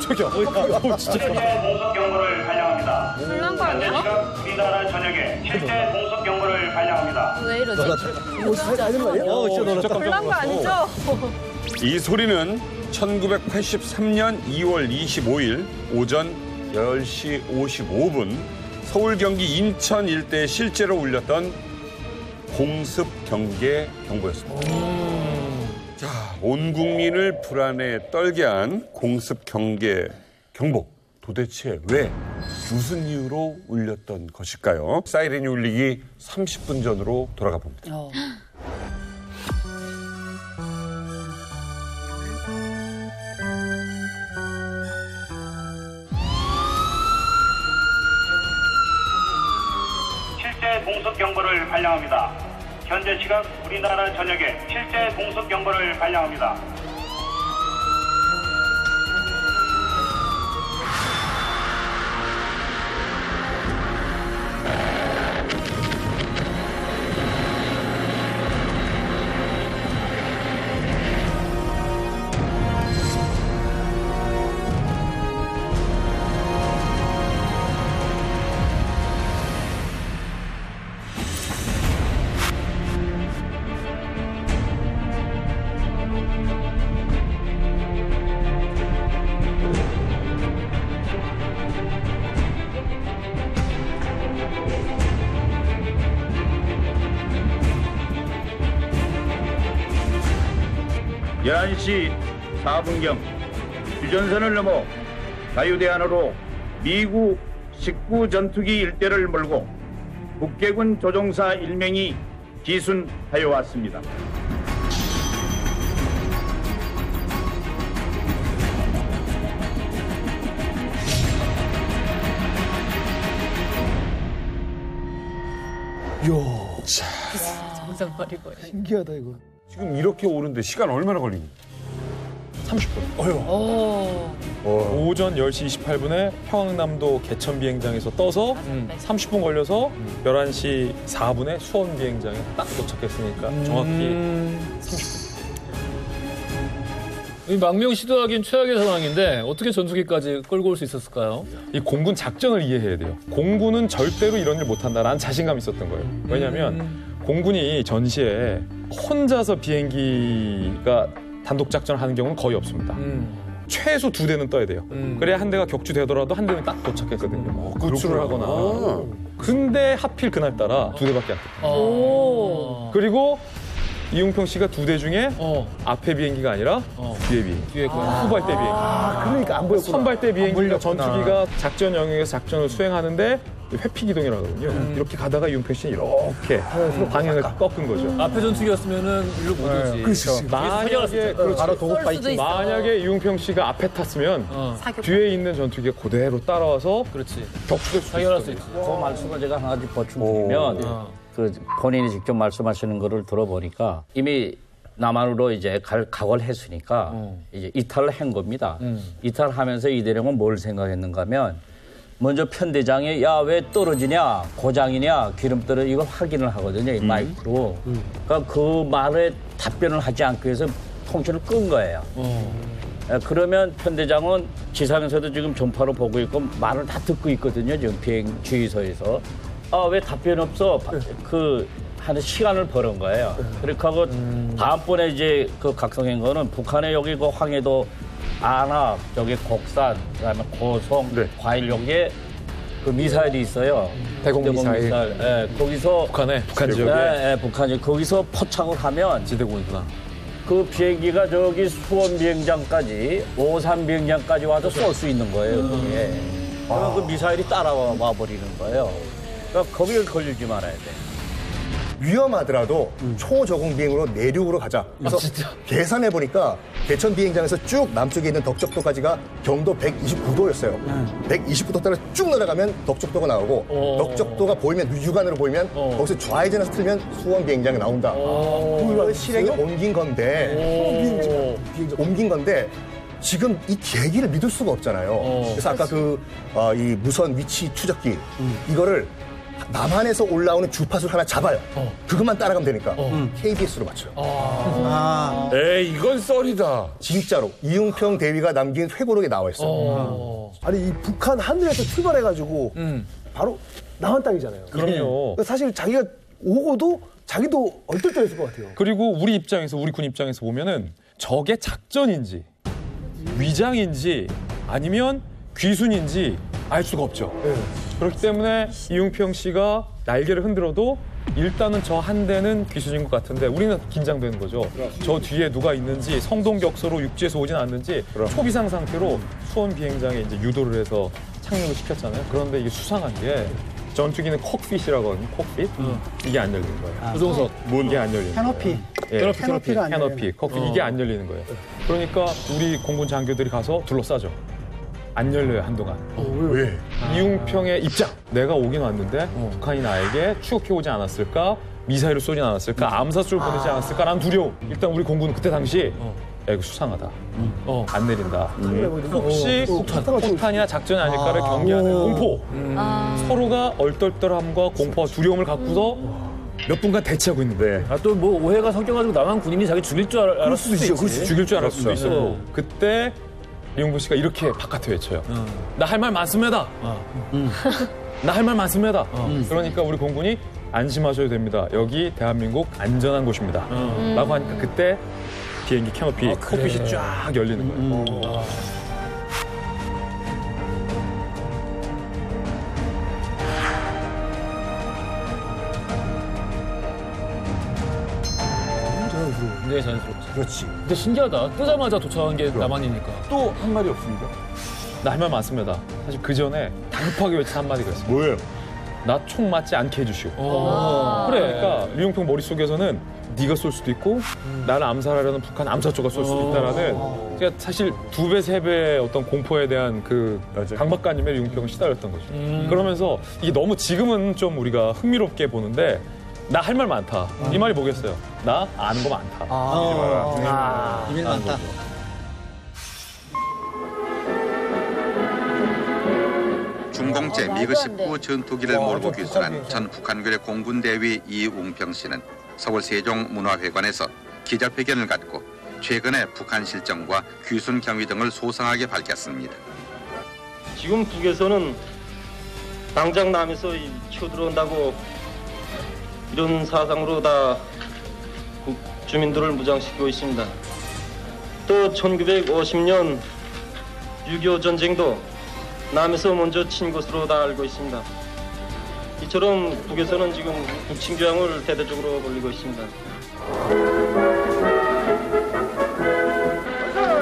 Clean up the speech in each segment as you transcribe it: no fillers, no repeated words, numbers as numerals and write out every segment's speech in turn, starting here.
깜짝이야. 실제 공습 경보를 발령합니다. 불난 거 현재 아니야? 지금 우리나라 전역에 실제 공습 경보를 발령합니다. 왜 이러지? 진짜 놀랐다. 불난 거 아니죠? 이 소리는 1983년 2월 25일 오전 10시 55분 서울, 경기, 인천 일대에 실제로 울렸던 공습 경계 경보였습니다. 자, 온 국민을 불안에 떨게 한 공습 경계 경보. 도대체 왜, 무슨 이유로 울렸던 것일까요? 사이렌이 울리기 30분 전으로 돌아가 봅니다. 실제 공습 경보를 발령합니다. 현재 시각 우리나라 전역에 실제 공습 경보를 발령합니다. (11시 4분경) 휴전선을 넘어 자유대안으로 미국 19 전투기 일대를 몰고 국계군 조종사 1명이 기순하여 왔습니다. 정상버리고. 신기하다, 이거. 지금 이렇게 오는데 시간 얼마나 걸립니까? 30분. 오전 10시 28분에 평안남도 개천 비행장에서 떠서 30분 걸려서 11시 4분에 수원 비행장에 딱 도착했으니까 정확히 30분. 이 망명 시도하기엔 최악의 상황인데 어떻게 전투기까지 끌고 올 수 있었을까요? 이 공군 작전을 이해해야 돼요. 공군은 절대로 이런 일 못한다라는 자신감이 있었던 거예요. 왜냐하면 공군이 전시에 혼자서 비행기가 단독 작전을 하는 경우는 거의 없습니다. 최소 2대는 떠야 돼요. 그래야 한 대가 격추되더라도 한 대는 딱 도착했거든요. 구출을 하거나. 근데 하필 그날따라 2대밖에 안 떴어요. 그리고 이용평 씨가 2대 중에 앞에 비행기가 아니라 뒤에 비행기. 뒤에 거. 후발대 비행기. 그러니까 안 보였구나. 선발대 비행기가 전투기가 작전 영역에서 작전을 수행하는데 회피 기동이라고 하거든요. 이렇게 가다가 이용평 씨는 이렇게 방향을 꺾은 거죠. 앞에 전투기였으면은 일로 못 오지. 그렇죠. 만약에 바로 도곡바 있지. 만약에 이용평 씨가 앞에 탔으면 뒤에 있는 전투기가 그대로 따라와서 그렇지. 격추될 수 당연할 수 있어요. 있지. 그 말씀을 제가 한 가지 보충드리면 그 본인이 직접 말씀하시는 거를 들어보니까 이미 남한으로 이제 갈 각오를 했으니까 이제 이탈을 한 겁니다. 이탈하면서 이대령은 뭘 생각했는가 하면 먼저 편대장이 야 왜 떨어지냐 고장이냐 기름 떨어 이걸 확인을 하거든요. 이 마이크로. 그러니까 그 말에 답변을 하지 않기 위해서 통신을 끈 거예요. 그러면 편대장은 지상에서도 지금 전파로 보고 있고 말을 다 듣고 있거든요. 지금 비행 주의소에서. 아, 왜 답변 없어? 하는 시간을 벌은 거예요. 그렇게 하고 다음번에 이제 그 각성한 거는 북한의 여기 그 황해도 안압, 저기 곡산, 그다음에 고성, 과일 여기에 그 미사일이 있어요. 대공 미사일. 예, 거기서 북한 지역에. 예, 북한이 거기서 포착을 하면 지대공이구나. 그 비행기가 저기 수원 비행장까지, 오산 비행장까지 와도 쏠 수 있는 거예요. 거기에. 그러면 그 미사일이 따라와 버리는 거예요. 그러니까 거기에 걸리지 말아야 돼. 위험하더라도 초저공 비행으로 내륙으로 가자. 그래서 계산해 보니까 개천 비행장에서 쭉 남쪽에 있는 덕적도까지가 경도 129도였어요. 129도 따라 쭉 내려가면 덕적도가 나오고 덕적도가 보이면 육안으로 보이면 거기서 좌회전해서 틀면 수원 비행장이 나온다. 그걸 실행에 옮긴 건데 지금 이 계기를 믿을 수가 없잖아요. 그래서 아까 이 무선 위치 추적기 이거를 남한에서 올라오는 주파수 하나 잡아요. 그것만 따라가면 되니까 KBS로 맞춰요. 에이, 이건 썰이다. 진짜로 이웅평 대위가 남긴 회고록에 나와 있어요. 아니 이 북한 하늘에서 출발해가지고 바로 남한 땅이잖아요. 그럼요. 사실 자기가 오고도 자기도 얼떨떨했을 것 같아요. 그리고 우리 군 입장에서 보면은 적의 작전인지 위장인지 아니면 귀순인지 알 수가 없죠. 그렇기 때문에 이웅평 씨가 날개를 흔들어도 일단은 저 한 대는 귀순인 것 같은데 우리는 긴장되는 거죠. 저 뒤에 누가 있는지 성동격서로 육지에서 오진 않는지 초비상 상태로 수원 비행장에 이제 유도를 해서 착륙을 시켰잖아요. 그런데 이게 수상한 게 전투기는 콕핏이라고 하거든요. 콕핏. 이게 안 열리는 거예요. 조종석. 이게 안 열리는 거예요. 캐노피. 예, 캐노피가 안 캐노피, 콕핏 이게 안 열리는 거예요. 그러니까 우리 공군 장교들이 가서 둘러싸죠. 안 열려요, 한동안. 왜? 이웅평의 입장. 내가 오긴 왔는데 북한이 나에게 추격해오지 않았을까? 미사일을 쏘진 않았을까? 암사수를 보내지 않았을까라는 두려움. 일단 우리 공군은 그때 당시 야, 이거 수상하다. 안 내린다. 혹시 폭탄이나 작전이 아닐까를 경계하는 공포. 서로가 얼떨떨함과 공포와 두려움을 갖고서 몇 분간 대치하고 있는데 또 뭐 오해가 섞여가지고 남한 군인이 자기 죽일 줄 알았을 수도 있지. 죽일 줄 알았을 수도 있었고 그때 이용구 씨가 이렇게 바깥에 외쳐요. 나 할 말 많습니다. 나 할 말 많습니다. 그러니까 우리 공군이 안심하셔도 됩니다. 여기 대한민국 안전한 곳입니다. 라고 하니까 그때 비행기 캐노피, 콕핏이 쫙 열리는 거예요. 네, 자연스럽지. 그렇지. 근데 신기하다. 뜨자마자 도착한 게 남한이니까. 또 한 말이 없습니까? 나 할 말 많습니다. 사실 그 전에 다급하게 외친 한마디가 있어요. 뭐예요? 나 총 맞지 않게 해주시오. 그래. 그러니까 류용평 머릿속에서는 네가 쏠 수도 있고 나를 암살하려는 북한 암사조가 쏠 수도 있다라는 그러니까 사실 2배, 3배의 어떤 공포에 대한 그 강박관념에 류용평은 시달렸던 거죠. 그러면서 이게 너무 지금은 좀 우리가 흥미롭게 보는데 나 할 말 많다. 이 말이 뭐겠어요? 나 아는 거 많다. 비밀 많다. 중공제 미그 19 전투기를 몰고 귀순한 전 북한군의 공군대위 이웅평 씨는 서울 세종문화회관에서 기자회견을 갖고 최근의 북한 실정과 귀순 경위 등을 소상하게 밝혔습니다. 지금 북에서는 당장 남에서 쳐들어온다고 이런 사상으로 다 주민들을 무장시키고 있습니다. 또 1950년 6.25 전쟁도 남에서 먼저 친 것으로 다 알고 있습니다. 이처럼 북에서는 지금 북침교양을 대대적으로 벌이고 있습니다.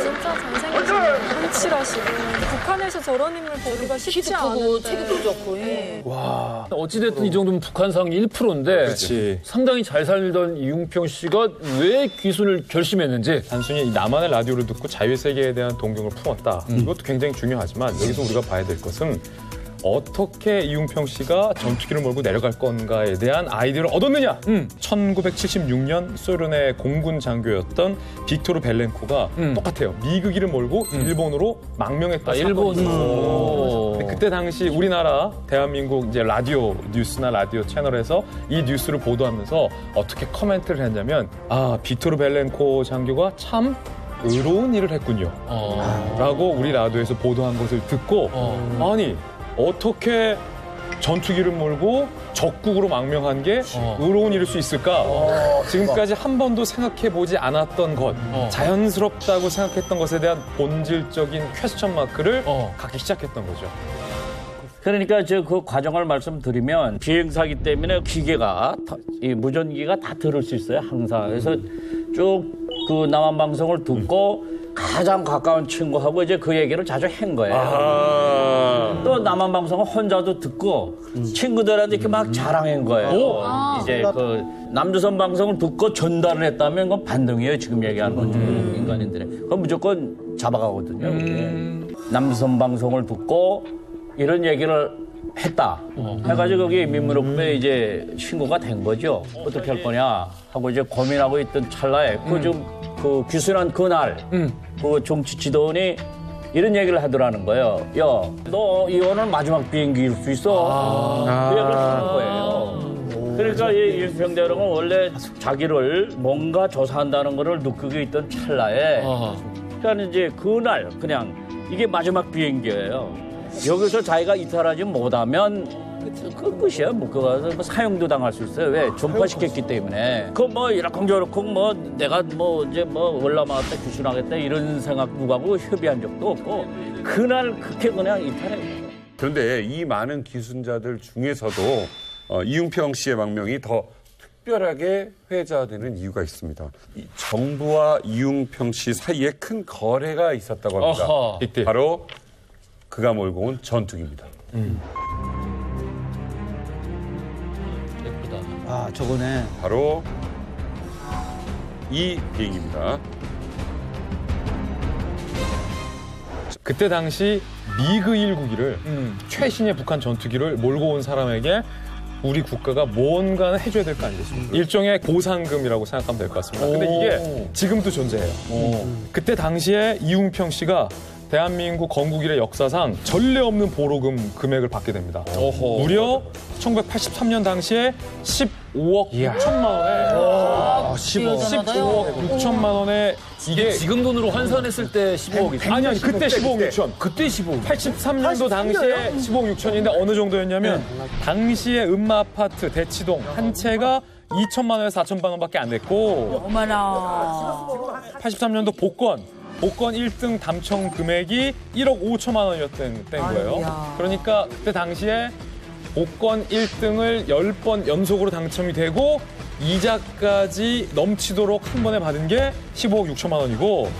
진짜 잘생기시고 훔칠하시고 북한에서 저런 인물 보기가 쉽지 않은데 체격도 좋고 와. 어찌됐든 이 정도면 북한 상 1%인데 그렇지. 상당히 잘 살던 이웅평 씨가 왜 귀순을 결심했는지 단순히 이 나만의 라디오를 듣고 자유의 세계에 대한 동경을 품었다. 이것도 굉장히 중요하지만 여기서 우리가 봐야 될 것은 어떻게 이웅평 씨가 전투기를 몰고 내려갈 건가에 대한 아이디어를 얻었느냐. 1976년 소련의 공군 장교였던 빅토르 벨렌코가 똑같아요. 미그기를 몰고 일본으로 망명했다. 일본으로. 그때 당시 우리나라 대한민국 이제 라디오 뉴스나 라디오 채널에서 이 뉴스를 보도하면서 어떻게 코멘트를 했냐면 빅토르 벨렌코 장교가 참 의로운 일을 했군요. 라고 우리 라디오에서 보도한 것을 듣고 아니 어떻게 전투기를 몰고 적국으로 망명한 게 의로운 일일 수 있을까? 지금까지 한 번도 생각해보지 않았던 것, 자연스럽다고 생각했던 것에 대한 본질적인 퀘스천 마크를 갖기 시작했던 거죠. 그러니까 그 과정을 말씀드리면 비행사기 때문에 기계가 이 무전기가 다 들을 수 있어요 항상. 그래서 쭉 그 남한 방송을 듣고 가장 가까운 친구하고 이제 그 얘기를 자주 한 거예요. 또 남한 방송은 혼자도 듣고 친구들한테 이렇게 막 자랑한 거예요. 이제 그 남조선 방송을 듣고 전달을 했다면 그건 반등이에요. 지금 얘기하는 건 인간인들의. 그건 무조건 잡아가거든요. 남조선 방송을 듣고 이런 얘기를 했다. 해가지고 거기 민무력부에 이제 신고가 된 거죠. 어떻게 할 거냐 하고 이제 고민하고 있던 찰나에 그 귀순한 그날 그 정치 지도원이 이런 얘기를 하더라는 거예요. 야, 너 오늘 마지막 비행기일 수 있어. 그 얘기를 하는 거예요. 그러니까 이 이응평대령은 원래 자기를 뭔가 조사한다는 거를 느끼고 있던 찰나에 그러니까 이제 그날 그냥 이게 마지막 비행기예요. 여기서 자기가 이탈하지 못하면 그 끝이야. 뭐 그거 뭐 사형도 당할 수 있어요. 왜? 전파시켰기 때문에. 그 뭐 이렇고 뭐 내가 뭐 이제 뭐 올라마겠다 귀순하겠다 이런 생각 누구하고 협의한 적도 없고 그날 그렇게 그냥 이탈해요. 그런데 이 많은 기순자들 중에서도 이응평 씨의 망명이 더 특별하게 회자되는 이유가 있습니다. 이 정부와 이응평 씨 사이에 큰 거래가 있었다고 합니다. 이때. 바로 그가 몰고 온 전투기입니다. 예쁘다. 아, 저거네. 바로 이 비행기입니다. 그때 당시 미그 1국기를 최신의 북한 전투기를 몰고 온 사람에게 우리 국가가 뭔가는 해줘야 될 거 아니겠습니까? 일종의 보상금이라고 생각하면 될 것 같습니다. 근데 이게 지금도 존재해요. 그때 당시에 이응평 씨가 대한민국 건국 이래 역사상 전례 없는 보로금 금액을 받게 됩니다. 무려 1983년 당시에 15억 6천만 원에 15억 6천만 원에 이게 지금 돈으로 환산했을 때 15억이죠. 아니 그때 15억 6천. 그때 15억. 83년도 당시에 15억 6천인데 어느 정도였냐면 당시에 음마 아파트 대치동 한 채가 2천만 원에서 4천만 원밖에 안 됐고 어머나. 83년도 복권 1등 당첨 금액이 1억 5천만 원이었던 때인 거예요. 아이고야. 그러니까 그때 당시에 복권 1등을 10번 연속으로 당첨이 되고 이자까지 넘치도록 한 번에 받은 게 15억 6천만 원이고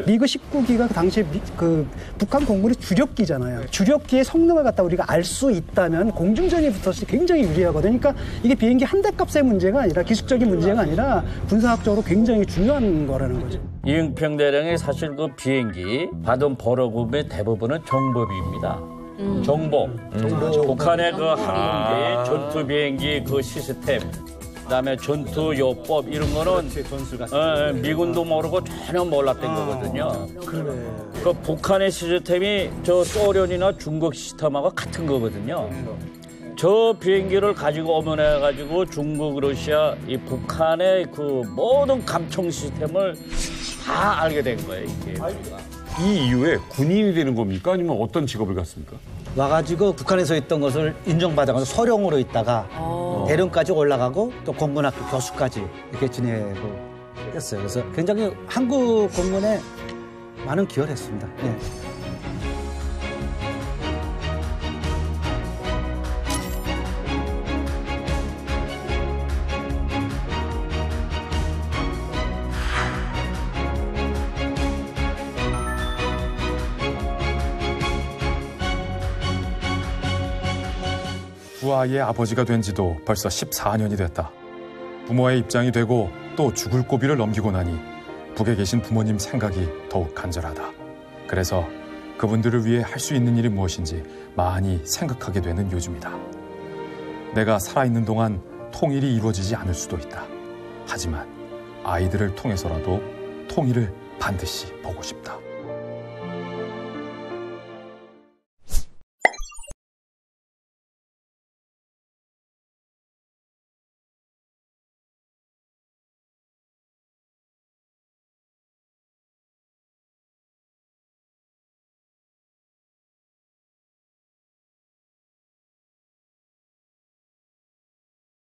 미그 19기가 그 당시에 그 북한 공군의 주력기잖아요. 주력기의 성능을 갖다 우리가 알 수 있다면 공중전이 붙었을 때 굉장히 유리하거든요. 그러니까 이게 비행기 한 대 값의 문제가 아니라 기술적인 문제가 아니라 군사학적으로 굉장히 중요한 거라는 거죠. 이응평 대령이 사실 그 비행기 받은 보로금의 대부분은 정보비입니다. 정보. 북한의 그 항공기, 전투 비행기 그 시스템, 그다음에 전투 요법 이런 거는 미군도 모르고 전혀 몰랐던 거거든요. 그 북한의 시스템이 저 소련이나 중국 시스템하고 같은 거거든요. 저 비행기를 가지고 오면 해가지고 중국, 러시아, 이 북한의 그 모든 감청 시스템을 다 알게 된 거예요, 이게. 이 이후에 군인이 되는 겁니까? 아니면 어떤 직업을 갖습니까? 와가지고 북한에서 있던 것을 인정받아가지고 소령으로 있다가 대령까지 올라가고 또 공군학교 교수까지 이렇게 지내고 했어요. 그래서 굉장히 한국 공군에 많은 기여를 했습니다. 예. 두 아이의 아버지가 된 지도 벌써 14년이 됐다. 부모의 입장이 되고 또 죽을 고비를 넘기고 나니 북에 계신 부모님 생각이 더욱 간절하다. 그래서 그분들을 위해 할 수 있는 일이 무엇인지 많이 생각하게 되는 요즘이다. 내가 살아있는 동안 통일이 이루어지지 않을 수도 있다. 하지만 아이들을 통해서라도 통일을 반드시 보고 싶다.